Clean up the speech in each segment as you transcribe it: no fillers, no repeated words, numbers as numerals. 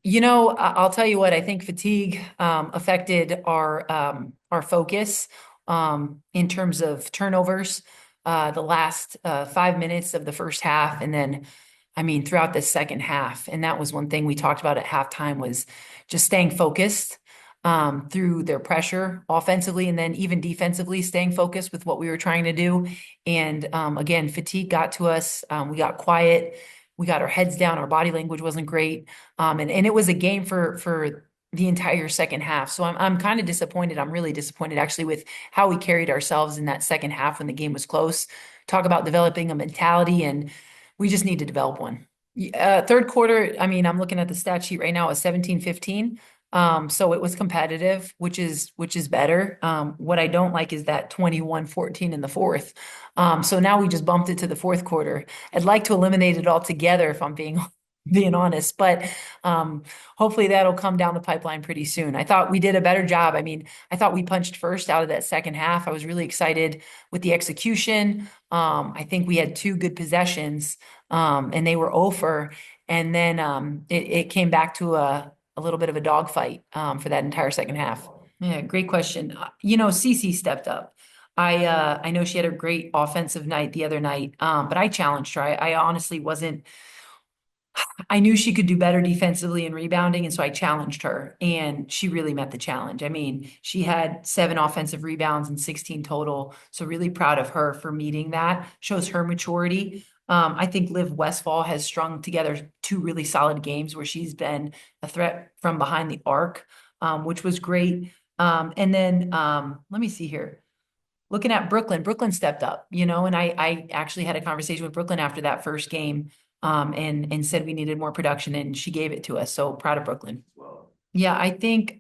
I'll tell you what, I think fatigue affected our focus in terms of turnovers the last 5 minutes of the first half, and then I mean throughout the second half. And that was one thing we talked about at halftime was just staying focused through their pressure offensively and then even defensively, staying focused with what we were trying to do. And again, fatigue got to us. We got quiet. We got our heads down. Our body language wasn't great. And it was a game for the entire second half. So I'm kind of disappointed. I'm really disappointed actually with how we carried ourselves in that second half when the game was close. Talk about developing a mentality, and we just need to develop one. Third quarter, I mean, I'm looking at the stat sheet right now, it was 17-15. So it was competitive, which is better. What I don't like is that 21-14 in the fourth. So now we just bumped it to the fourth quarter. I'd like to eliminate it altogether if I'm being honest, but hopefully that'll come down the pipeline pretty soon. I thought we did a better job. I mean, I thought we punched first out of that second half. I was really excited with the execution. I think we had two good possessions, and they were over. And then it came back to a little bit of a dogfight for that entire second half. Yeah, great question. Cece stepped up. I know she had a great offensive night the other night, but I challenged her. I honestly wasn't. I knew she could do better defensively and rebounding, and so I challenged her, and she really met the challenge. I mean, she had 7 offensive rebounds and 16 total, so really proud of her for meeting that. Shows her maturity. I think Liv Westfall has strung together two really solid games where she's been a threat from behind the arc, which was great. And then let me see here. Looking at Brooklyn, Brooklyn stepped up, and I actually had a conversation with Brooklyn after that first game, and said we needed more production, and she gave it to us. So proud of Brooklyn. Yeah, I think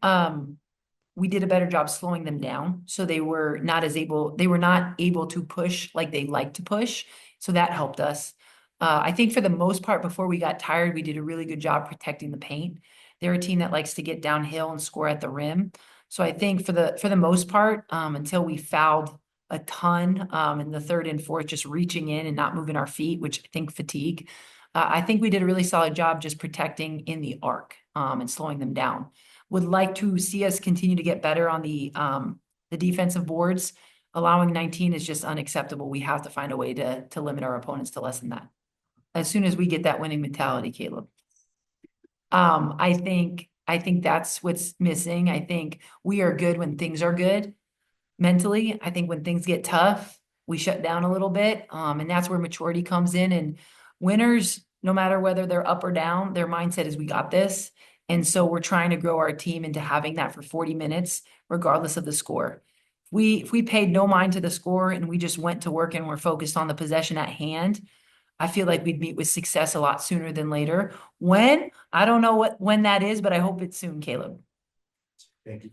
we did a better job slowing them down. So they were not able to push like they like to push. So that helped us. I think for the most part, before we got tired, we did a really good job protecting the paint. They're a team that likes to get downhill and score at the rim. So I think for the most part, until we fouled a ton in the third and fourth, just reaching in and not moving our feet, which I think fatigue. I think we did a really solid job just protecting in the arc and slowing them down. Would like to see us continue to get better on the defensive boards. Allowing 19 is just unacceptable. We have to find a way to limit our opponents to less than that. As soon as we get that winning mentality, Caleb. I think that's what's missing. I think we are good when things are good mentally. I think when things get tough, we shut down a little bit. And that's where maturity comes in. And winners, no matter whether they're up or down, their mindset is we got this. And so we're trying to grow our team into having that for 40 minutes, regardless of the score. If we paid no mind to the score and we just went to work and we're focused on the possession at hand, I feel like we'd meet with success a lot sooner than later. When? I don't know when that is, but I hope it's soon, Caleb. Thank you.